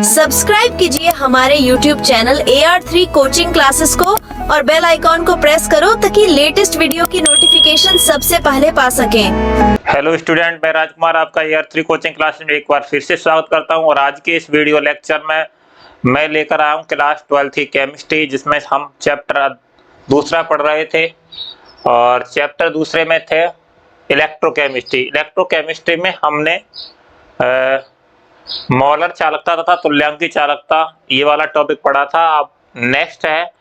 Subscribe कीजिए हमारे YouTube channel AR3 coaching classes को और बेल आइकॉन को प्रेस करो ताकि लेटेस्ट वीडियो की नोटिफिकेशन सबसे पहले पा सकें। हेलो स्टूडेंट, मैं राजकुमार आपका AR3 कोचिंग क्लास में एक बार फिर से स्वागत करता हूं। और आज के इस वीडियो लेक्चर में मैं लेकर आया हूं क्लास 12 की केमिस्ट्री, जिसमें हम चैप्टर दूसरा पढ़ रहे थे और चैप्टर दूसरे में थे इलेक्ट्रोकेमिस्ट्री। इलेक्ट्रोकेमिस्ट्री में हमने मॉलर चालकता तथा तुल्यांकी चालकता ये वाला टॉपिक पढ़ा था। अब नेक्स्ट है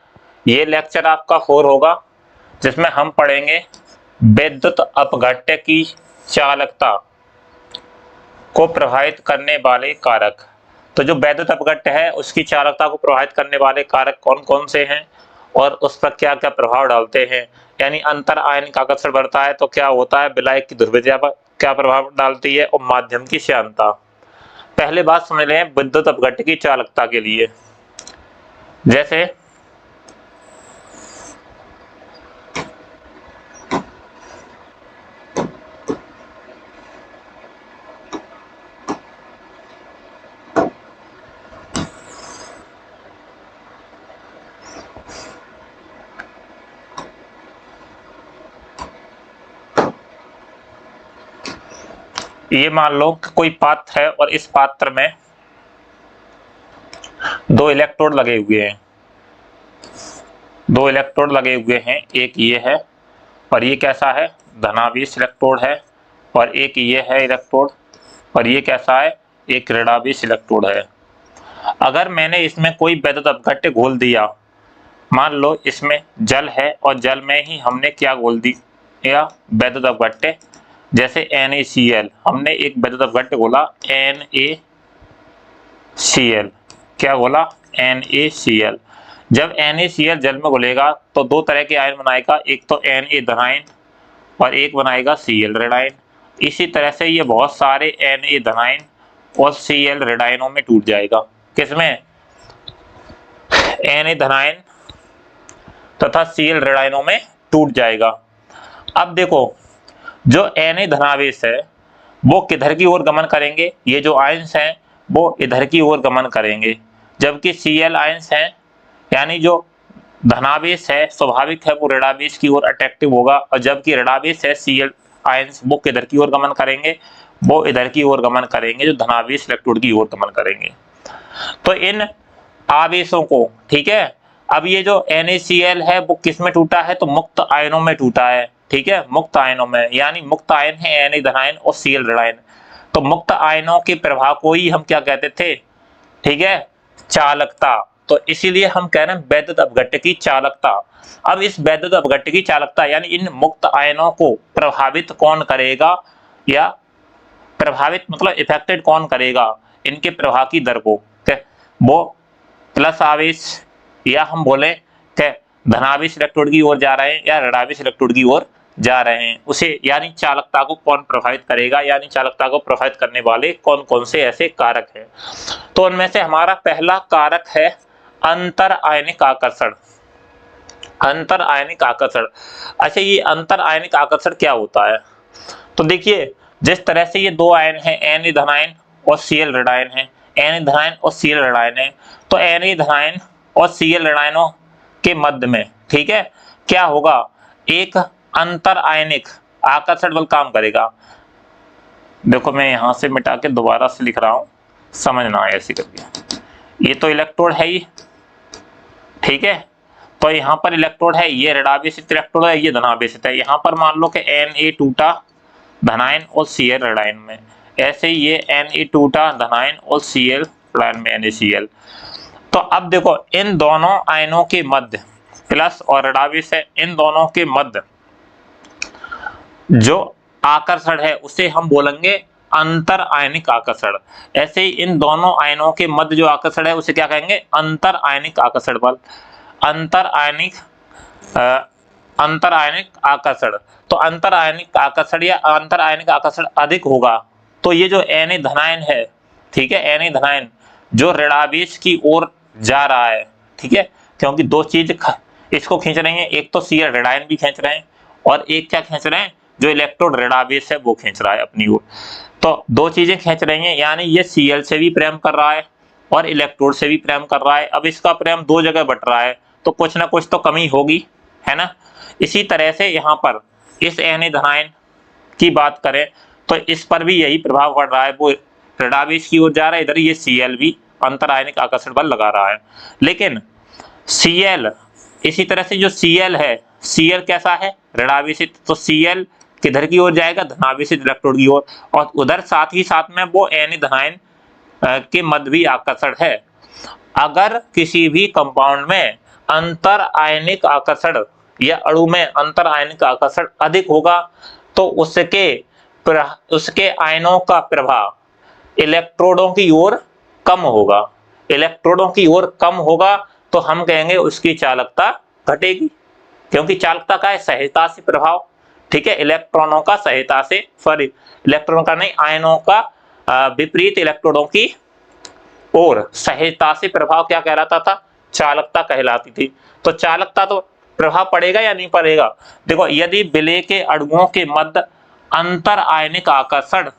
ये लेक्चर आपका 4 होगा, जिसमें हम पढ़ेंगे विद्युत अपघट्य की चालकता को प्रभावित करने वाले कारक। तो जो विद्युत अपघट्य है उसकी चालकता को प्रभावित करने वाले कारक कौन कौन से हैं और उस पर क्या क्या प्रभाव डालते हैं। यानी अंतर आयनिक आकर्षण बढ़ता है तो क्या होता है, विलायक की ध्रुवीयता पर क्या प्रभाव डालती है और माध्यम की श्यानता। पहले बात समझ लें विद्युत अपघट्य की चालकता के लिए। जैसे ये मान लो कि कोई पात्र है और इस पात्र में दो इलेक्ट्रोड लगे हुए हैं। दो इलेक्ट्रोड लगे हुए हैं, एक ये है और ये कैसा है, धनावेश इलेक्ट्रोड है, और एक ये है इलेक्ट्रोड और ये कैसा है, एक ऋणावेश इलेक्ट्रोड है। अगर मैंने इसमें कोई विद्युत अपघट्य घोल दिया, मान लो इसमें जल है और जल में ही हमने क्या घोल दिया, विद्युत अपघट्य। जैसे NaCl, हमने एक विद्युत अपघट्य घोला NaCl। क्या घोला, NaCl। जब NaCl जल में घुलेगा तो दो तरह के आयन बनाएगा, एक तो Na धनायन और एक बनाएगा Cl ऋणायन। इसी तरह से ये बहुत सारे Na धनायन और Cl ऋणायनों में टूट जाएगा। किसमें, Na धनायन तथा Cl ऋणायनों में टूट जाएगा। अब देखो, जो Na धनावेश है वो किधर की ओर गमन करेंगे, ये जो आयंस हैं वो इधर की ओर गमन करेंगे, जबकि Cl आयंस हैं यानी जो धनावेश है स्वाभाविक है वो ऋणावेश की ओर अट्रैक्टिव होगा, और जबकि ऋणावेश है Cl आयंस वो किधर की ओर गमन करेंगे, वो इधर की ओर गमन करेंगे, जो धनावेश इलेक्ट्रोड की ओर गमन करेंगे। तो इन आवेशों को, ठीक है, अब ये जो NaCl है वो किस में टूटा है, तो मुक्त आयनों में टूटा है। ठीक है, मुक्त आयनों में, यानी मुक्त आयन है Na धनायन और Cl ऋणायन। तो मुक्त आयनों के प्रभाव को ही हम क्या कहते थे, ठीक है, चालकता। तो इसीलिए हम कह रहे हैं विद्युत अपघट्य की चालकता। अब इस विद्युत अपघट्य की चालकता यानी इन मुक्त आयनों को प्रभावित कौन करेगा, या प्रभावित मतलब इफेक्टेड कौन करेगा, इनके प्रभाव की दर को, वो प्लस आवेश या हम बोले कि धनावेश इलेक्ट्रोड की ओर जा रहे हैं या ऋणावेश इलेक्ट्रोड की ओर जा रहे हैं, उसे यानी चालकता को कौन प्रभावित करेगा, यानी चालकता को प्रभावित करने वाले कौन कौन से ऐसे कारक हैं। तो उनमें से हमारा पहला कारक है अंतर आयनिक आकर्षण। अंतर आयनिक आकर्षण। अच्छा, ये अंतर आयनिक आकर्षण क्या होता है, तो देखिए जिस तरह से ये दो आयन हैं Na धनायन और Cl ऋणायन है, Na धनायन और Cl ऋणायन है, तो Na धनायन और Cl ऋणायनों के मध्य में, ठीक है, क्या होगा, एक अंतर आयनिक आकर्षण बल काम करेगा। देखो मैं यहां से मिटा के दोबारा से लिख रहा हूं, समझना है ऐसे करके। ये तो इलेक्ट्रोड है ये, ठीक है, तो यहाँ पर इलेक्ट्रोड है, ये ऋणावेशित इलेक्ट्रोड है, ये धनावेशित है। यहाँ पर मान लो कि Na टूटा धनायन और Cl ऋणायन में, ऐसे ही ये Na टूटा धनायन और Cl ऋणायन में NaCl। तो अब देखो इन दोनों आयनों के मध्य, प्लस और ऋणावेश है, इन दोनों के मध्य जो आकर्षण है उसे हम बोलेंगे अंतर आयनिक आकर्षण। ऐसे ही इन दोनों आयनों के मध्य जो आकर्षण है उसे क्या कहेंगे, अंतर आयनिक आकर्षण बल। अंतर आयनिक आकर्षण। तो अंतर आयनिक आकर्षण या अंतर आयनिक आकर्षण अधिक होगा तो ये जो Na धनायन है, ठीक है, Na धनायन जो ऋणावेश की ओर जा रहा है, ठीक है, क्योंकि दो चीज इसको खींच रही हैं, एक तो Cl ऋणायन भी खींच रहे हैं और एक क्या खींच रहे हैं, जो इलेक्ट्रोड ऋणावेश है वो खींच रहा है अपनी ओर। तो दो चीजें खींच रही हैं, यानी ये Cl से भी प्रेम कर रहा है और इलेक्ट्रोड से भी प्रेम कर रहा है। अब इसका प्रेम दो जगह बट रहा है तो कुछ ना कुछ तो कमी होगी, है ना। इसी तरह से यहाँ पर इस Na धनायन की बात करें तो इस पर भी यही प्रभाव पड़ रहा है, वो ऋणावेश की ओर जा रहा है, इधर ये Cl भी अंतर आयनिक आकर्षण बल लगा रहा है। लेकिन Cl इसी तरह से जो Cl है, Cl कैसा है, ऋणावेशित, तो Cl किधर की ओर जाएगा, धनावेशित इलेक्ट्रोड की ओर, और उधर साथ ही साथ में वो Na धनायन के मध्य भी आकर्षण है। अगर किसी भी कंपाउंड में अंतर आयनिक आकर्षण या अणु में अंतर आयनिक आकर्षण अधिक होगा तो उसके आयनों का प्रभाव इलेक्ट्रोडों की ओर कम होगा। इलेक्ट्रोडों की ओर कम होगा तो हम कहेंगे उसकी चालकता घटेगी, क्योंकि चालकता का है सहायता से प्रभाव, ठीक है, इलेक्ट्रॉनों का सहायता से, सॉरी इलेक्ट्रॉनों का नहीं, आयनों का विपरीत इलेक्ट्रोडों की और सहायता से प्रभाव क्या कहलाता था, चालकता कहलाती थी। तो चालकता तो प्रभाव पड़ेगा या नहीं पड़ेगा, देखो यदि विलेय के अणुओं के मध्य अंतर आयनिक आकर्षण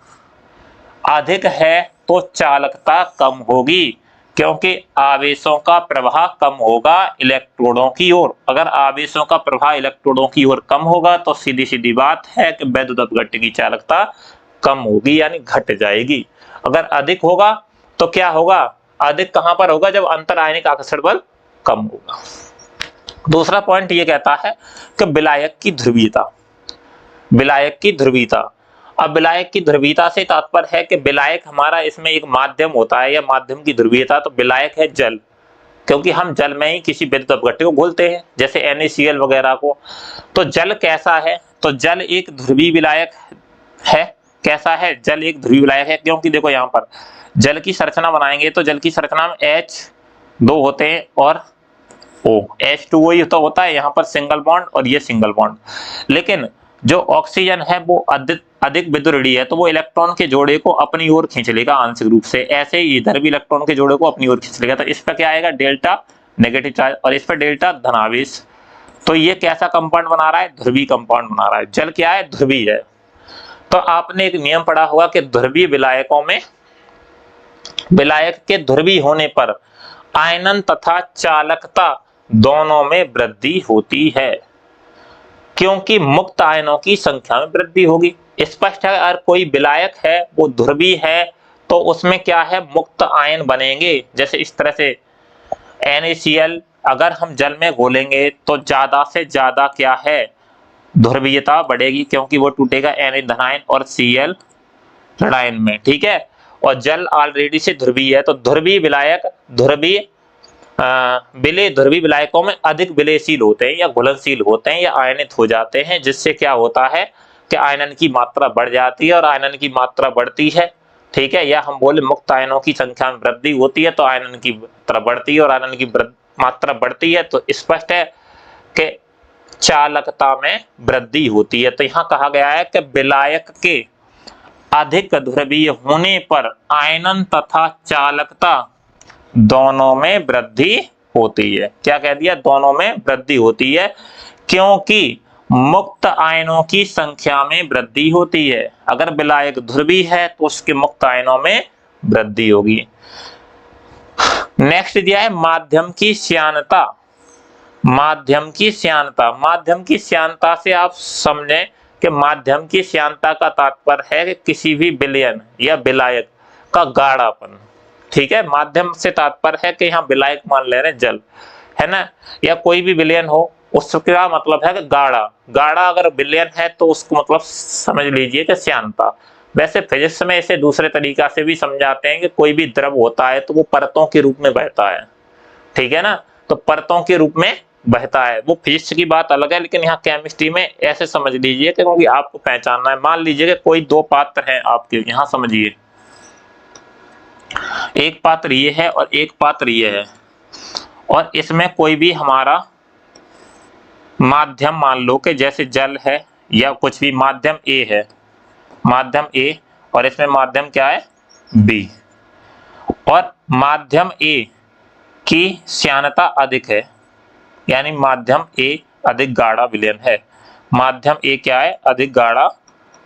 अधिक है तो चालकता कम होगी, क्योंकि आवेशों का प्रवाह कम होगा इलेक्ट्रोडों की ओर। अगर आवेशों का प्रवाह इलेक्ट्रोडों की ओर कम होगा तो सीधी सीधी बात है कि वैद्युत अपघट्य की चालकता कम होगी, यानी घट जाएगी। अगर अधिक होगा तो क्या होगा, अधिक कहां पर होगा, जब अंतर आयनिक आकर्षण बल कम होगा। दूसरा पॉइंट ये कहता है कि विलायक की ध्रुवीयता, विलायक की ध्रुवीयता। अब विलायक की ध्रुवीयता से तात्पर्य है कि विलायक हमारा इसमें एक माध्यम होता है या माध्यम की ध्रुवीयता, तो विलायक है जल, क्योंकि हम जल में ही किसी विद्युत अपघट्य को घोलते हैं, जैसे NaCl वगैरह को। तो जल कैसा है, तो जल एक ध्रुवीय विलायक है। कैसा है, जल एक ध्रुवीय विलायक है, क्योंकि देखो यहाँ पर जल की संरचना बनाएंगे तो जल की संरचना में H2 होते हैं और O, H2O ही तो होता है, यहाँ पर सिंगल बॉन्ड और ये सिंगल बॉन्ड। लेकिन जो ऑक्सीजन है वो अधिक विद्युतऋणीय है, तो वो इलेक्ट्रॉन के जोड़े को अपनी ओर खींच लेगा आंशिक रूप से। ऐसे ही इधर भी इलेक्ट्रॉन के जोड़े को अपनी ओर खींच लेगा, तो इस पर क्या आएगा, डेल्टा नेगेटिव चार्ज, और इस पर डेल्टा धनावेश। तो ये कैसा कंपाउंड बना रहा है, ध्रुवीय कंपाउंड बना रहा है। जल क्या है, ध्रुवीय है। तो आपने एक नियम पढ़ा होगा कि ध्रुवीय विलायकों में विलायक के ध्रुवीय होने पर आयनन तथा चालकता दोनों में वृद्धि होती है, क्योंकि मुक्त आयनों की संख्या में वृद्धि होगी। स्पष्ट है, अगर कोई विलायक है वो ध्रुवीय है तो उसमें क्या है, मुक्त आयन बनेंगे। जैसे इस तरह से NaCl अगर हम जल में घोलेंगे तो ज्यादा से ज्यादा क्या है, ध्रुवीयता बढ़ेगी, क्योंकि वो टूटेगा Na धनायन और Cl ऋणायन में, ठीक है। और जल ऑलरेडी से ध्रुवीय है, तो ध्रुवीय विलायक विलेय ध्रुवीय विलायकों में अधिक विलेयशील होते हैं या घुलनशील होते हैं या आयनित हो जाते हैं, जिससे क्या होता है कि आयनन की मात्रा बढ़ जाती है, और आयनन की मात्रा बढ़ती है, ठीक है, या हम बोले मुक्त आयनों की संख्या में वृद्धि होती है तो आयनन की मात्रा बढ़ती है, और आयनन की मात्रा बढ़ती है तो स्पष्ट है कि चालकता में वृद्धि होती है। तो यहाँ कहा गया है कि विलायक के अधिक ध्रुवीय होने पर आयनन तथा चालकता दोनों में वृद्धि होती है। क्या कह दिया, दोनों में वृद्धि होती है, क्योंकि मुक्त आयनों की संख्या में वृद्धि होती है। अगर विलायक ध्रुवीय है तो उसके मुक्त आयनों में वृद्धि होगी। नेक्स्ट दिया है माध्यम की श्यानता। माध्यम की श्यानता, माध्यम की श्यानता से आप समझें कि माध्यम की श्यानता का तात्पर्य है कि किसी भी विलयन या विलायक का गाढ़ापन, ठीक है। माध्यम से तात्पर्य है कि यहाँ विलायक मान ले रहे हैं जल, है ना, या कोई भी विलयन हो, उसका मतलब है कि गाढ़ा। गाढ़ा अगर विलयन है तो उसको मतलब समझ लीजिए कि श्यानता। वैसे फिजिक्स में इसे दूसरे तरीका से भी समझाते हैं कि कोई भी द्रव होता है तो वो परतों के रूप में बहता है, ठीक है ना, तो परतों के रूप में बहता है। वो फिजिक्स की बात अलग है, लेकिन यहाँ केमिस्ट्री में ऐसे समझ लीजिए कि क्योंकि आपको पहचानना है। मान लीजिए कि कोई दो पात्र हैं आपके, यहाँ समझिए, एक पात्र ये है और एक पात्र ये है, और इसमें कोई भी हमारा माध्यम मान लो कि जैसे जल है या कुछ भी, माध्यम A है, माध्यम A, और इसमें माध्यम क्या है, B, और माध्यम A की श्यानता अधिक है, यानी माध्यम A अधिक गाढ़ा विलयन है। माध्यम A क्या है, अधिक गाढ़ा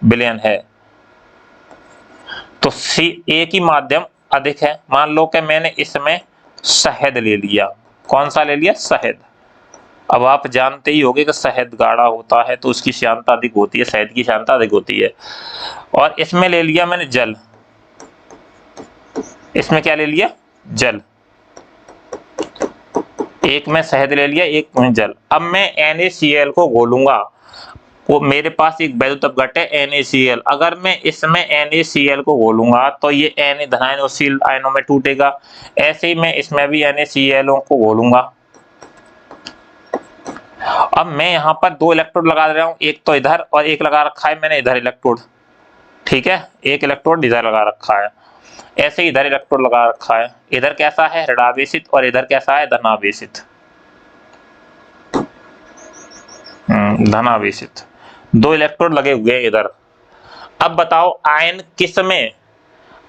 विलयन है। तो A की माध्यम अधिक है। मान लो कि मैंने इसमें शहद ले लिया। कौन सा ले लिया? शहद। अब आप जानते ही होंगे कि शहद गाढ़ा होता है तो उसकी श्यानता अधिक होती है, शहद की श्यानता अधिक होती है। और इसमें ले लिया मैंने जल। इसमें क्या ले लिया? जल। एक में शहद ले लिया, एक में जल। अब मैं NaCl को घोलूंगा। वो मेरे पास एक वैद्युत अपघट्ट है NaCl। अगर मैं इसमें NaCl को घोलूंगा तो ये Na धनायनशील आयनों में टूटेगा। ऐसे ही मैं इसमें भी NaCl को घोलूंगा। अब मैं यहाँ पर 2 इलेक्ट्रोड लगा दे रहा हूँ, एक तो इधर और एक लगा रखा है मैंने इधर इलेक्ट्रोड। ठीक है, एक इलेक्ट्रोड इधर लगा रखा है, ऐसे इधर इलेक्ट्रोड लगा रखा है। इधर कैसा है? ऋणावेशित, और इधर कैसा है? धनावेशित। धनावेशित। 2 इलेक्ट्रोड लगे हुए हैं इधर। अब बताओ आयन किस में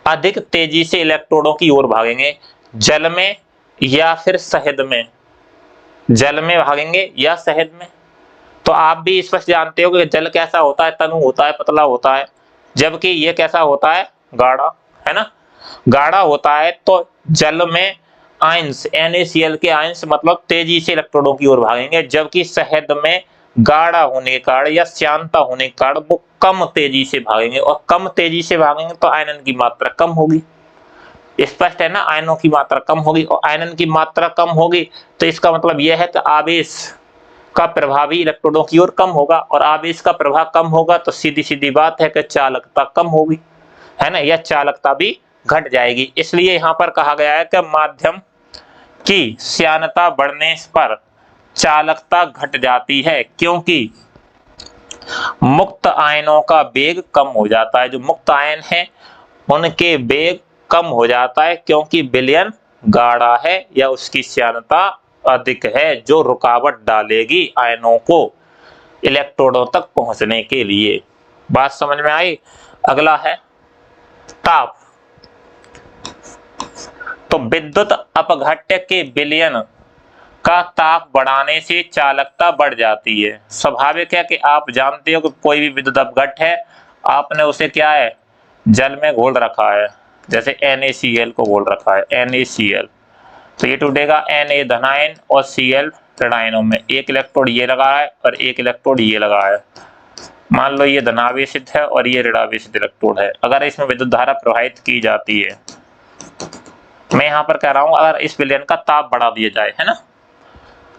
अधिक तेजी से इलेक्ट्रोडों की ओर भागेंगे? जल में या फिर शहद में? जल में भागेंगे या शहद में? तो आप भी स्पष्ट जानते हो कि जल कैसा होता है? तनु होता है, पतला होता है, जबकि ये कैसा होता है? गाढ़ा, है ना? गाढ़ा होता है तो जल में आयंस NaCl के आयंस मतलब तेजी से इलेक्ट्रोडों की ओर भागेंगे, जबकि शहद में गाढ़ा होने के कारण या श्यानता होने के कारण वो कम तेजी से भागेंगे, और कम तेजी से भागेंगे तो आयनन की मात्रा कम होगी। स्पष्ट है ना? आयनों की मात्रा कम होगी, और आयनन की मात्रा कम होगी तो इसका मतलब यह है कि आवेश का प्रभाव भी इलेक्ट्रोडों की ओर कम होगा, और आवेश का प्रभाव कम होगा तो सीधी सीधी बात है कि चालकता कम होगी, है ना? या चालकता भी घट जाएगी। इसलिए यहाँ पर कहा गया है कि माध्यम की श्यानता बढ़ने पर चालकता घट जाती है, क्योंकि मुक्त आयनों का वेग कम हो जाता है। जो मुक्त आयन है उनके वेग कम हो जाता है, क्योंकि विलयन गाढ़ा है या उसकी श्यानता अधिक है, जो रुकावट डालेगी आयनों को इलेक्ट्रोडों तक पहुंचने के लिए। बात समझ में आई? अगला है ताप। तो विद्युत अपघट्य के विलयन का ताप बढ़ाने से चालकता बढ़ जाती है। स्वाभाविक है कि आप जानते हो कि कोई भी विद्युत अपघट्य है, आपने उसे क्या है? जल में घोल रखा है, जैसे NaCl को घोल रखा है, NaCl, तो ये टूटेगा Na धनायन और Cl ऋणायनों में। एक इलेक्ट्रोड ये लगा है और एक इलेक्ट्रोड ये लगा है। मान लो ये धनावेशित है और ये ऋणावेशित इलेक्ट्रोड है। अगर इसमें विद्युत धारा प्रवाहित की जाती है, मैं यहाँ पर कह रहा हूं अगर इस विलयन का ताप बढ़ा दिया जाए, है ना,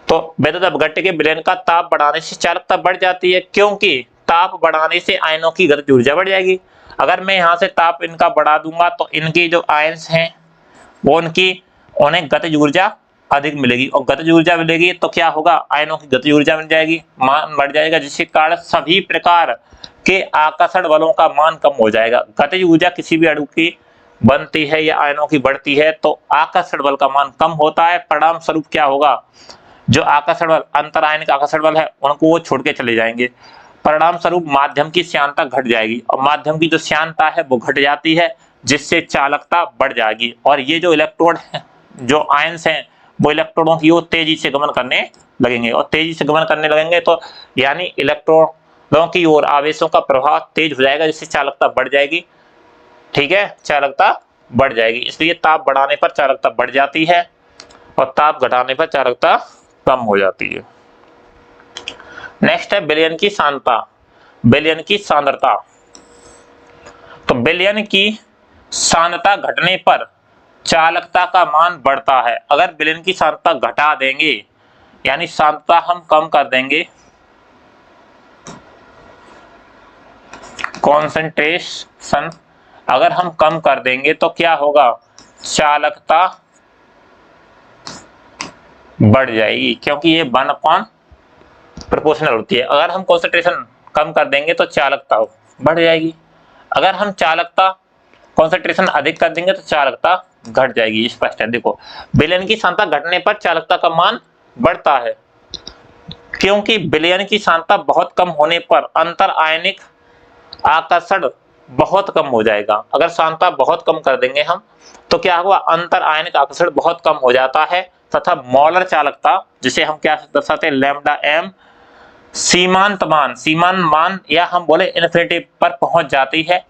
तो विद्युत अपघट्य के विलयन का ताप बढ़ाने से चालकता बढ़ जाती है, क्योंकि ताप बढ़ाने से आयनों की गतिज ऊर्जा बढ़ जाएगी। अगर मैं यहाँ से ताप इनका बढ़ा दूंगा तो इनकी जो आयंस हैं वो उन्हें गतिज ऊर्जा अधिक मिलेगी, और गतिज ऊर्जा मिलेगी तो क्या होगा? आयनों की गतिज ऊर्जा मिल जाएगी, मान बढ़ जाएगा, जिसके कारण सभी प्रकार के आकर्षण बलों का मान कम हो जाएगा। गतिज ऊर्जा किसी भी अणु की बनती है या आयनों की बढ़ती है तो आकर्षण बल का मान कम होता है। परिणाम स्वरूप क्या होगा? जो आकर्षण बल, अंतर आयनिक आकर्षण बल है, उनको वो छोड़ के चले जाएंगे। परिणाम स्वरूप माध्यम की श्यानता घट जाएगी, और माध्यम की जो श्यानता है वो घट जाती है, जिससे चालकता बढ़ जाएगी। और ये जो इलेक्ट्रोड है, जो आयंस हैं, वो इलेक्ट्रोडों की ओर तेजी से गमन करने लगेंगे, और तेजी से गमन करने लगेंगे तो यानी इलेक्ट्रोडों की ओर आवेशों का प्रभाव तेज हो जाएगा, जिससे चालकता बढ़ जाएगी। ठीक है, चालकता बढ़ जाएगी। इसलिए ताप बढ़ाने पर चालकता बढ़ जाती है और ताप घटाने पर चालकता कम हो जाती है। नेक्स्ट है विलयन की सांद्रता, विलयन की सांद्रता। तो विलयन की सांद्रता घटने पर चालकता का मान बढ़ता है। अगर विलयन की सांद्रता घटा देंगे, यानी सांद्रता हम कम कर देंगे, कॉन्सेंट्रेशन अगर हम कम कर देंगे तो क्या होगा? चालकता बढ़ जाएगी, क्योंकि ये 1 प्रोपोर्शनल होती है। अगर हम कॉन्सेंट्रेशन कम कर देंगे तो चालकता बढ़ जाएगी, अगर हम चालकता कॉन्सेंट्रेशन अधिक कर देंगे तो चालकता घट जाएगी। स्पष्ट है? देखो, विलयन की सांद्रता घटने पर चालकता का मान बढ़ता है, क्योंकि विलयन की सांद्रता बहुत कम होने पर अंतर आयनिक आकर्षण बहुत कम हो जाएगा। अगर सांद्रता बहुत कम कर देंगे हम तो क्या होगा? अंतर आयनिक आकर्षण बहुत कम हो जाता है, तथा मोलर चालकता, जिसे हम क्या दर्शाते हैं? लैम्डा m, सीमांत मान या हम बोले इन्फिनिटी पर पहुंच जाती है।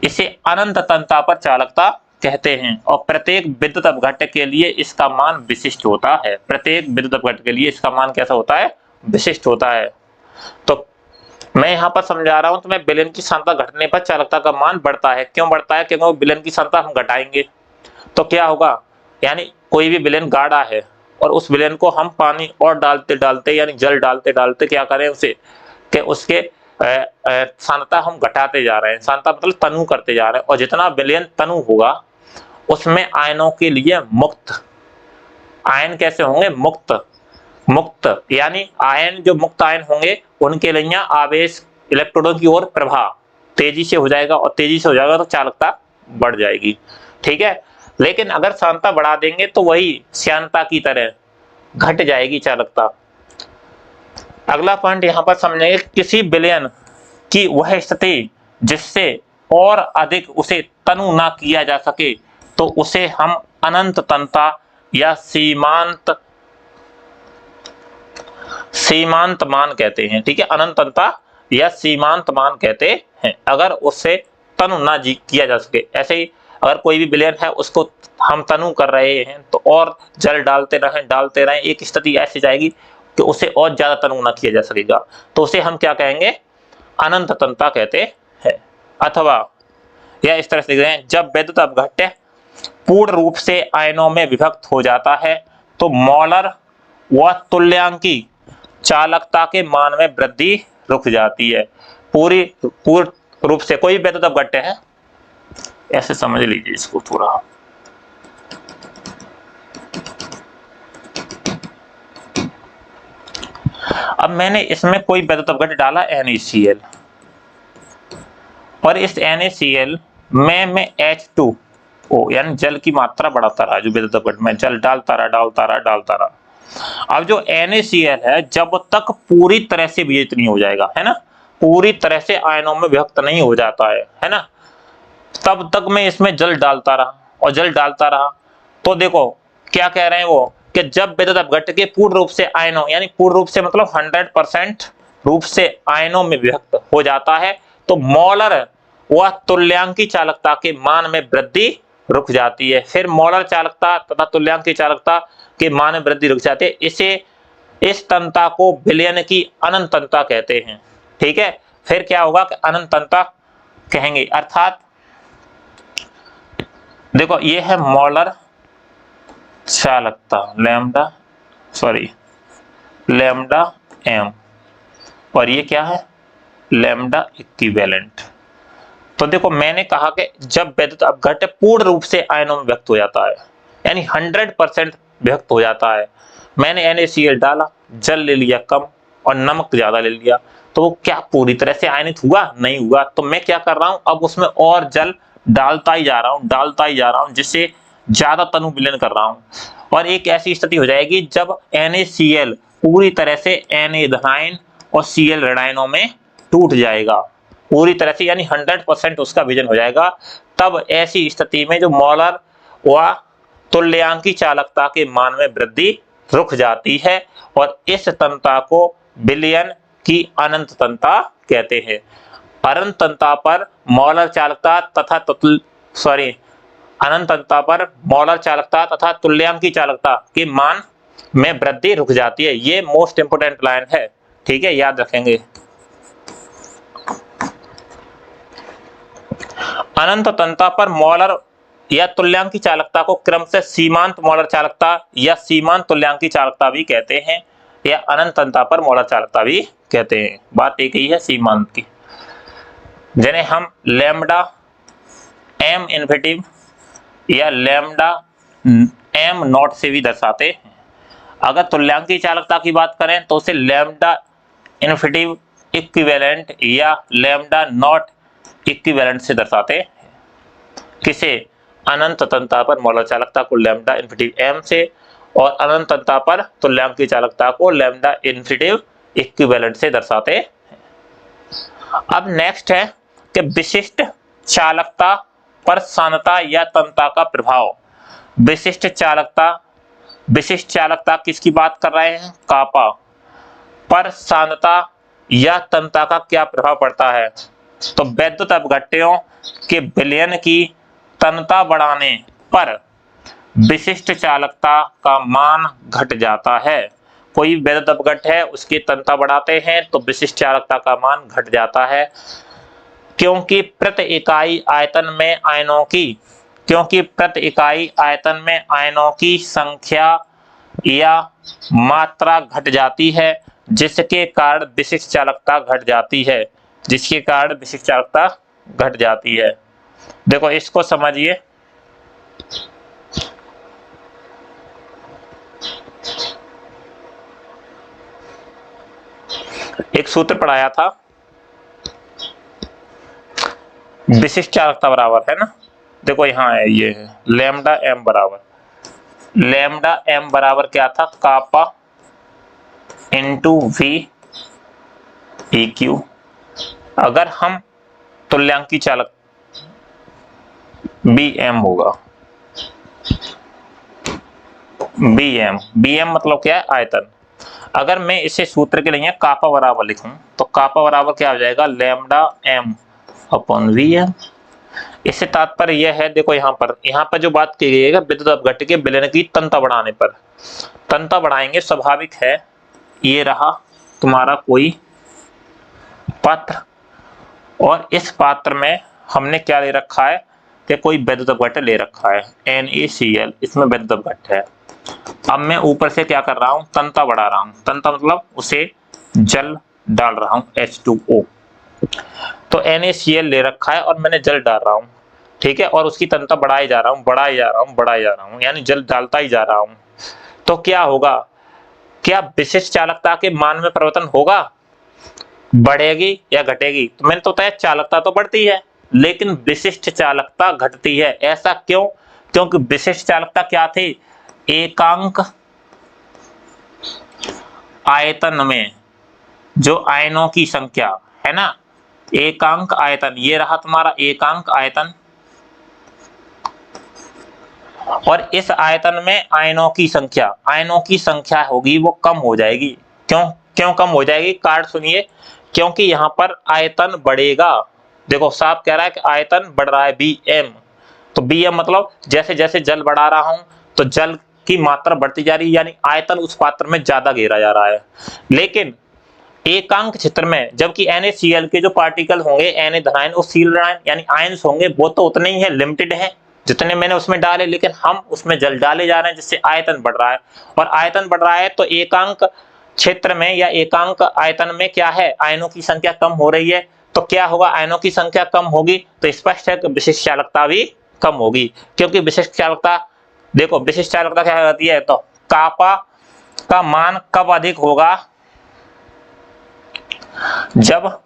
इसे अनंत तनता पर चालकता कहते हैं और प्रत्येक विद्युत अपघट्य के लिए इसका मान विशिष्ट होता है। प्रत्येक विद्युत अपघट्य के लिए इसका मान कैसा होता है? विशिष्ट होता है। तो मैं यहाँ पर समझा रहा हूं, तो मैं विलयन की सांद्रता घटने पर चालकता का मान बढ़ता है। क्यों बढ़ता है? क्योंकि विलयन की सांद्रता हम घटाएंगे तो क्या होगा, यानी कोई भी विलयन गाढ़ा है और उस विलयन को हम पानी और डालते डालते यानी जल डालते डालते क्या करें उसे कि उसके सांद्रता हम घटाते जा रहे हैं। सांद्रता मतलब तनु करते जा रहे हैं, और जितना विलयन तनु होगा उसमें आयनों के लिए मुक्त आयन कैसे होंगे? मुक्त यानी आयन, जो मुक्त आयन होंगे उनके लिए आवेश इलेक्ट्रॉनों की ओर प्रवाह तेजी से हो जाएगा, और तेजी से हो जाएगा तो चालकता बढ़ जाएगी। ठीक है, लेकिन अगर सांद्रता बढ़ा देंगे तो वही श्यानता की तरह घट जाएगी चालकता। अगला पॉइंट यहाँ पर समझेंगे, किसी विलयन की वह स्थिति जिससे और अधिक उसे तनु ना किया जा सके तो उसे हम अनंत तन्यता या सीमांत मान कहते हैं। ठीक है, अनंत तन्यता या सीमांत मान कहते हैं अगर उससे तनु ना किया जा सके। ऐसे ही अगर कोई भी विलयन है उसको हम तनु कर रहे हैं तो और जल डालते रहें, एक स्थिति ऐसी जाएगी कि उसे और ज्यादा तनु ना किया जा सकेगा, तो उसे हम क्या कहेंगे? अनंत तन्यता कहते हैं। अथवा या इस तरह से लिख रहे हैं, जब विद्युत अपघट्य पूर्ण रूप से आयनों में विभक्त हो जाता है तो मोलर व तुल्यांकी चालकता के मान में वृद्धि रुक जाती है। पूर्ण रूप से कोई विद्युत अपघट्य है, ऐसे समझ लीजिए इसको थोड़ा। अब मैंने इसमें कोई विद्युत अपघट्य डाला NaCl, और इस NaCl में मैं H2O यानी जल की मात्रा बढ़ाता रहा, जो विद्युत अपघट्य में जल डालता रहा। अब जो NaCl है जब तक पूरी तरह से वियोजित नहीं हो जाएगा, है ना, पूरी तरह से आयनों में विभक्त नहीं हो जाता है ना, तब तक मैं इसमें जल डालता रहा। तो देखो क्या कह रहे हैं वो, कि जब विद्युत अपघट्य के पूर्ण रूप से आयनों, यानी पूर्ण रूप से मतलब 100% रूप से आयनों में विभक्त हो जाता है तो मोलर व तुल्यांकी चालकता के मान में वृद्धि रुक जाती है। फिर मोलर चालकता तथा तुल्यांकी चालकता के मान में वृद्धि रुक जाती है। इस तन्यता को विलयन की अनंत तन्यता कहते हैं। ठीक है, फिर क्या होगा कि अनंत तन्यता कहेंगे, अर्थात देखो ये है मोलर चालकता लैम्डा m, और ये क्या है? Lambda equivalent. तो देखो मैंने कहा कि जब विद्युत अपघट्य पूर्ण रूप से आयनों में व्यक्त हो जाता है, यानी 100% व्यक्त हो जाता है, मैंने NaCl डाला, जल ले लिया कम और नमक ज्यादा ले लिया, तो वो क्या पूरी तरह से आयनित हुआ? नहीं हुआ। तो मैं क्या कर रहा हूं, अब उसमें और जल डालता ही जा रहा हूं, जिससे ज्यादा तनु विलयन कर रहा हूं, और एक ऐसी स्थिति हो जाएगी जब NaCl पूरी तरह से Na धनायन और Cl ऋणायनों में टूट जाएगा पूरी तरह से, यानी 100% उसका विजन हो जाएगा। तब ऐसी स्थिति में जो मोलर व तुल्यांकी चालकता के मान में वृद्धि रुक जाती है, और इस तन्यता को विलयन की अनंत तन्यता कहते हैं। अनंत तन्यता पर मोलर चालकता तथा तुल्यांकी चालकता के मान में वृद्धि रुक जाती है। ये मोस्ट इंपोर्टेंट लाइन है, ठीक है, याद रखेंगे। अनंत तन्यता पर मोलर या तुल्यांकी चालकता को क्रमशः सीमांत मोलर चालकता या सीमांत तुल्यांकी चालकता भी कहते हैं, या अनंत तन्यता पर मोलर चालकता भी कहते हैं। बात एक ही है सीमांत की, जिन्हें हम लैम्डा m इन्फिनिटिव या लैम्डा m नॉट से भी दर्शाते हैं। अगर तुल्यांकी चालकता की बात करें तो उसे लैम्डा इन्फिनिटिव इक्विवेलेंट या लैम्डा नॉट इक्विवेलेंट से दर्शाते हैं। किसे? अनंत तन्यता पर मोलर चालकता को लैम्डा इन्फिनिटिव m से, और अनंत तन्यता पर तुल्यांकी चालकता को लैम्डा इन्फिनिटिव इक्विवेलेंट से दर्शाते हैं। अब नेक्स्ट है कि विशिष्ट चालकता पर सांद्रता या तन्यता का प्रभाव। विशिष्ट चालकता किसकी बात कर रहे हैं? कापा पर सांद्रता या तन्यता का क्या प्रभाव पड़ता है? तो विद्युत अपघट्यों के विलयन की तन्यता बढ़ाने पर विशिष्ट चालकता का मान घट जाता है। कोई वैद्युत अपघट है, उसकी तन्यता बढ़ाते हैं तो विशिष्ट चालकता का मान घट जाता है, क्योंकि प्रति इकाई आयतन में आयनों की संख्या या मात्रा घट जाती है, जिसके कारण विशिष्ट चालकता घट जाती है। देखो इसको समझिए। एक सूत्र पढ़ाया था, विशिष्ट चालकता बराबर है ना, देखो यहाँ है, ये है लैम्डा एम बराबर क्या था, kappa into V E Q. अगर हम तुल्यांकी चालक बी एम होगा, बी एम मतलब क्या है, आयतन। अगर मैं इसे सूत्र के लिए कापा बराबर लिखूं तो कापा बराबर क्या हो जाएगा, lambda M upon V M. इससे तात्पर्य यह है, देखो यहाँ पर जो बात की गई है विद्युत अपघट्य के विलयन की तन्यता बढ़ाने पर, तन्यता बढ़ाएंगे, स्वाभाविक है। ये रहा तुम्हारा कोई पात्र, और इस पात्र में हमने क्या ले रखा है कि कोई वैद्युत अपघट्य ले रखा है NaCl, इसमें वैद्युत अपघट्य है। अब मैं ऊपर से क्या कर रहा हूं, तन्यता बढ़ा रहा हूं। तन्यता मतलब उसे जल डाल रहा हूं H2O। तो NaCl ले रखा है और मैंने जल डाल रहा हूं, ठीक है, और उसकी तन्यता बढ़ाई जा रहा हूं, यानी जल डालता ही जा रहा हूं। तो क्या होगा, क्या विशिष्ट चालकता के मान में परिवर्तन होगा, बढ़ेगी या घटेगी? तो मैंने तो बताया चालकता तो बढ़ती है लेकिन विशिष्ट चालकता घटती है। ऐसा क्यों? क्योंकि विशिष्ट चालकता क्या थी, एकांक आयतन में जो आयनों की संख्या है ना, एकांक आयतन, ये रहा तुम्हारा एकांक आयतन, और इस आयतन में आयनों की संख्या होगी वो कम हो जाएगी। क्यों कम हो जाएगी, कारण सुनिए। क्योंकि यहाँ पर आयतन बढ़ेगा, देखो साफ कह रहा है कि आयतन बढ़ रहा है Bm, तो Bm मतलब जैसे जैसे जल बढ़ा रहा हूं तो जल की मात्रा बढ़ती जा रही है, यानी आयतन उस पात्र में ज्यादा घेरा जा रहा है। लेकिन एकांक क्षेत्र में जबकि NaCl के जो पार्टिकल होंगे, Na धनायन और Cl ऋणायन यानी आयंस होंगे, वो तो उतने ही है, लिमिटेड है जितने मैंने उसमें डाले, लेकिन हम उसमें जल डाले जा रहे हैं जिससे आयतन बढ़ रहा है। और आयतन बढ़ रहा है तो एकांक क्षेत्र में या एकांक आयतन में क्या है, आयनों की संख्या कम हो रही है। तो क्या होगा, आयनों की संख्या कम होगी तो स्पष्ट है कि विशिष्ट चालकता भी कम होगी। क्योंकि विशिष्ट चालकता, देखो विशिष्ट चालकता क्या होती है, तो कापा का मान कब अधिक होगा, जब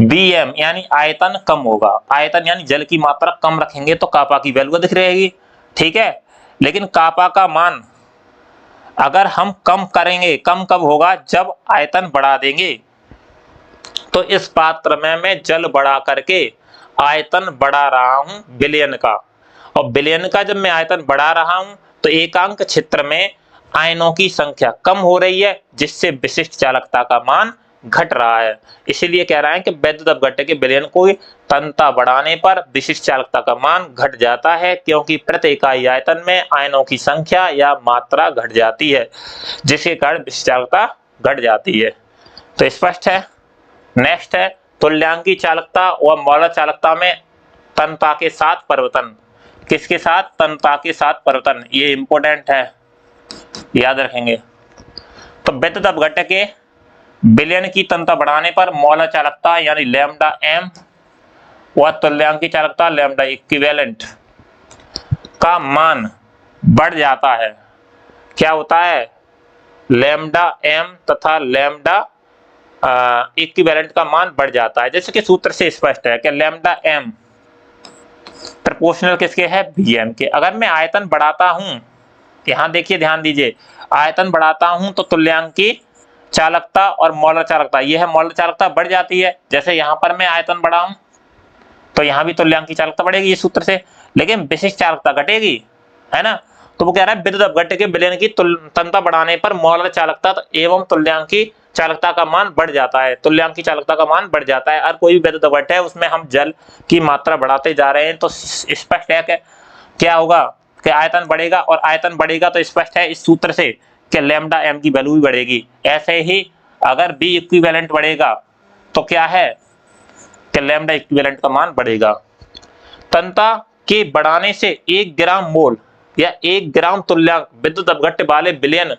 Bm यानी आयतन कम होगा। आयतन यानी जल की मात्रा कम रखेंगे तो कापा की वैल्यू अधिक रहेगी, ठीक है। लेकिन कापा का मान अगर हम कम करेंगे, कम कब होगा, जब आयतन बढ़ा देंगे। तो इस पात्र में मैं जल बढ़ा करके आयतन बढ़ा रहा हूं विलयन का, और विलयन का जब मैं आयतन बढ़ा रहा हूं तो एकांक क्षेत्र में आयनों की संख्या कम हो रही है, जिससे विशिष्ट चालकता का मान घट रहा है। इसीलिए कह रहा है कि वैद्युत अपघट्य के विलयन को तन्यता बढ़ाने पर विशिष्ट चालकता का मान घट जाता है, क्योंकि प्रति इकाई आयतन में आयनों की संख्या या मात्रा घट जाती है, जिसके कारण विशिष्ट चालकता घट जाती है। तो स्पष्ट है। नेक्स्ट है तुल्यांकी चालकता और मौलिक चालकता में तन्यता के साथ परिवर्तन। किसके साथ, तन्यता के साथ परिवर्तन, ये इंपॉर्टेंट है, याद रखेंगे। तो विद्युत अपघट्य के विलयन की तन्यता बढ़ाने पर मौलिक चालकता यानी लैम्डा एम व तुल्यांकी चालकता लैम्डा इक्विवेलेंट का मान बढ़ जाता है। क्या होता है, लैम्डा एम तथा लैम्डा इक्विवेलेंट का मान बढ़ जाता है। जैसे कि सूत्र से स्पष्ट है कि लैम्डा एम प्रोपोर्शनल किसके है, Bm के। अगर मैं आयतन बढ़ाता हूं, यहां देखिए ध्यान दीजिए, आयतन बढ़ाता हूं तो तुल्यांकी चालकता और मौलिक चालकता, यह है मौलिक चालकता बढ़ जाती है। जैसे यहां पर मैं आयतन बढ़ाऊं तो यहां भी तुल्यांकी चालकता बढ़ेगी इस सूत्र से, लेकिन विशिष्ट चालकता घटेगी, है ना। तो वो कह रहा है विद्युत अपघट्य के विलयन की तन्यता बढ़ाने पर मोलर चालकता एवं तुल्यांकी चालकता का मान बढ़ जाता है। तुल्यांकी चालकता का मान बढ़ जाता है। और कोई भी विद्युत अपघट्य है उसमें हम जल की मात्रा बढ़ाते जा रहे हैं तो स्पष्ट है कि क्या होगा कि आयतन बढ़ेगा, और आयतन बढ़ेगा तो स्पष्ट है इस सूत्र से कि लैम्डा एम की वैल्यू भी बढ़ेगी। ऐसे ही अगर बी इक्विवेलेंट बढ़ेगा तो क्या है कि लैम्डा इक्विवेलेंट का मान बढ़ेगा। तन्यता के बढ़ाने से 1 ग्राम मोल या 1 ग्राम तुल्यांक विद्युत अपघट्य वाले विलयन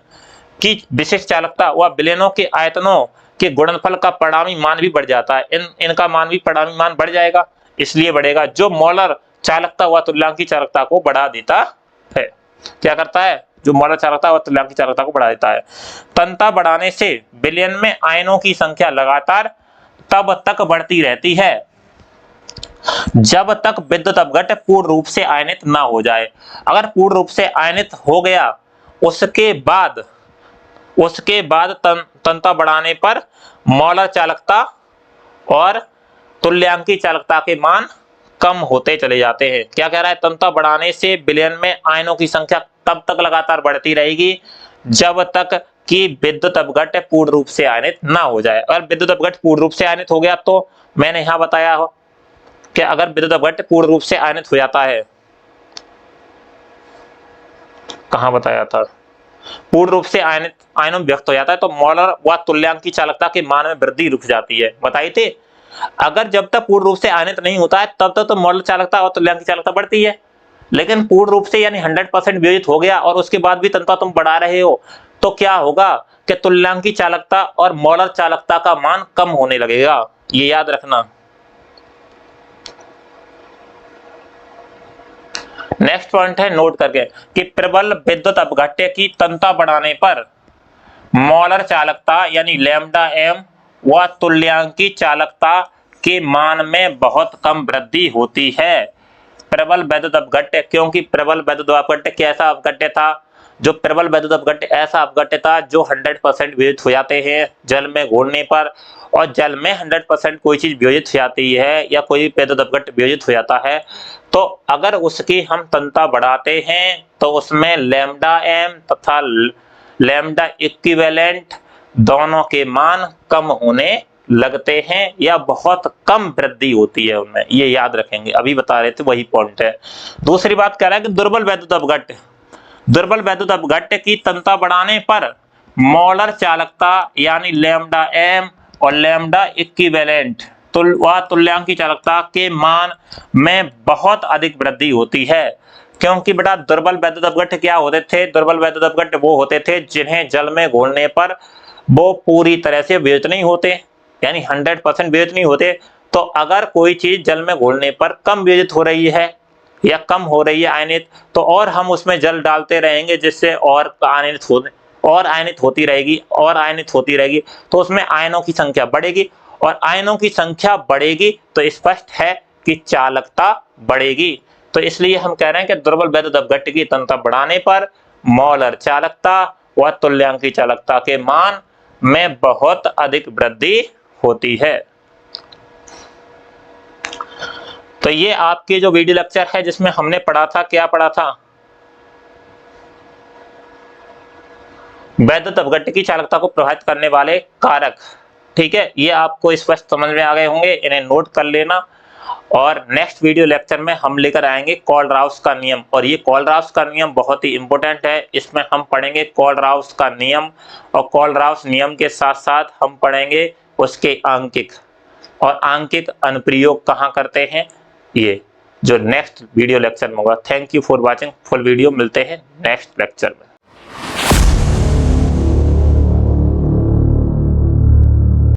की विशिष्ट चालकता व विलयनों के आयतनों के गुणनफल का परिणामी मान भी बढ़ जाता है। इनका मान भी परिणामी मान बढ़ जाएगा, इसलिए बढ़ेगा, जो मोलर चालकता व तुल्यांकी चालकता को बढ़ा देता है। क्या करता है? जो मोलर चालकता व तुल्यांकी चालकता को बढ़ा देता है। तन्यता बढ़ाने से विलयन में आयनों की संख्या लगातार तब तक बढ़ती रहती है जब तक विद्युत अपघट्य पूर्ण रूप से आयनित ना हो जाए। अगर पूर्ण रूप से आयनित हो गया उसके बाद तन्यता बढ़ाने पर मोलर चालकता और तुल्यांकी चालकता के मान कम होते चले जाते हैं। क्या कह रहा है? तन्यता बढ़ाने से विलयन में आयनों की संख्या तब तक लगातार बढ़ती रहेगी जब तक कि विद्युत अपघट्य पूर्ण रूप से आयनित ना हो जाए। अगर विद्युत अपघट्य पूर्ण रूप से आयनित हो गया तो मैंने यहां बताया हो कि अगर विद्युत अपघट्य पूर्ण रूप से आयनित हो जाता है, कहां बताया था, पूर्ण रूप से आयनों व्यक्त हो जाता है तो मोलर व तुल्यांकी चालकता के मान में वृद्धि रुक जाती है। बताई थी, अगर जब तक पूर्ण रूप से आयनित नहीं होता है तब तक तो मोलर चालकता और तुल्यांकी चालकता बढ़ती है, लेकिन पूर्ण रूप से यानी 100% वियोजित हो गया और उसके बाद भी तन्यता तुम बढ़ा रहे हो तो क्या होगा कि तुल्यांकी चालकता और मोलर चालकता का मान कम होने लगेगा। ये याद रखना। नेक्स्ट पॉइंट है, नोट करके, कि प्रबल विद्युत अपघट्य की तन्यता बढ़ाने पर मोलर चालकता यानी लैम्डा एम व तुल्यांकी चालकता के मान में बहुत कम वृद्धि होती है। प्रबल वैद्युत अपघट्य, क्योंकि प्रबल वैद्युत अपघट्य कैसा अपघट्य था? जो प्रबल वैद्युत अपघट्य ऐसा अपघट्य था जो 100% वियोजित हो जाते हैं जल में घोलने पर, और जल में 100% कोई चीज वियोजित हो जाती है या कोई वैद्युत अपघट्य वियोजित हो जाता है तो अगर उसकी हम तन्यता बढ़ाते हैं तो उसमें लैम्डा एम तथा लैम्डा इक्विवेलेंट दोनों के मान कम होने लगते हैं या बहुत कम वृद्धि होती है उनमें। ये याद रखेंगे, अभी बता रहे थे वही पॉइंट है। दूसरी बात कह रहा है कि दुर्बल वैद्युत अपघट्य की तन्यता बढ़ाने पर मोलर चालकता यानी लैम्डा एम और लैम्डा इक्विवेलेंट तुल्यांकी चालकता के मान में बहुत अधिक वृद्धि होती है। क्योंकि बेटा दुर्बल वैद्युत अपघट्य क्या होते थे? दुर्बल वैद्युत अपघट्य वो होते थे जिन्हें जल में घोलने पर वो पूरी तरह से वियोजित नहीं होते, यानी 100% वियोजित नहीं होते। तो अगर कोई चीज जल में घोलने पर कम वियोजित हो रही है या कम हो रही है आयनित, तो और हम उसमें जल डालते रहेंगे जिससे और आयनित होती रहेगी तो उसमें आयनों की संख्या बढ़ेगी, और आयनों की संख्या बढ़ेगी तो स्पष्ट है कि चालकता बढ़ेगी। तो इसलिए हम कह रहे हैं कि दुर्बल वैद्युत अपघट्य की तन्यता बढ़ाने पर मोलर चालकता व तुल्यांकी चालकता के मान में बहुत अधिक वृद्धि होती है। तो ये आपके जो वीडियो लेक्चर है जिसमें हमने पढ़ा था, क्या पढ़ा था? वैद्युत अपघट्य की चालकता को प्रभावित करने वाले कारक। ठीक है, ये आपको स्पष्ट समझ में आ गए होंगे, इन्हें नोट कर लेना। और नेक्स्ट वीडियो लेक्चर में हम लेकर आएंगे कोलराउस का नियम, और ये कोलराउस का नियम बहुत ही इंपॉर्टेंट है। इसमें हम पढ़ेंगे कोलराउस का नियम, और कोलराउस नियम के साथ साथ हम पढ़ेंगे उसके आंकिक, और आंकिक अनुप्रयोग कहाँ करते हैं, ये जो नेक्स्ट वीडियो लेक्चर में होगा। Thank you for watching full video. मिलते हैं नेक्स्ट लेक्चर में।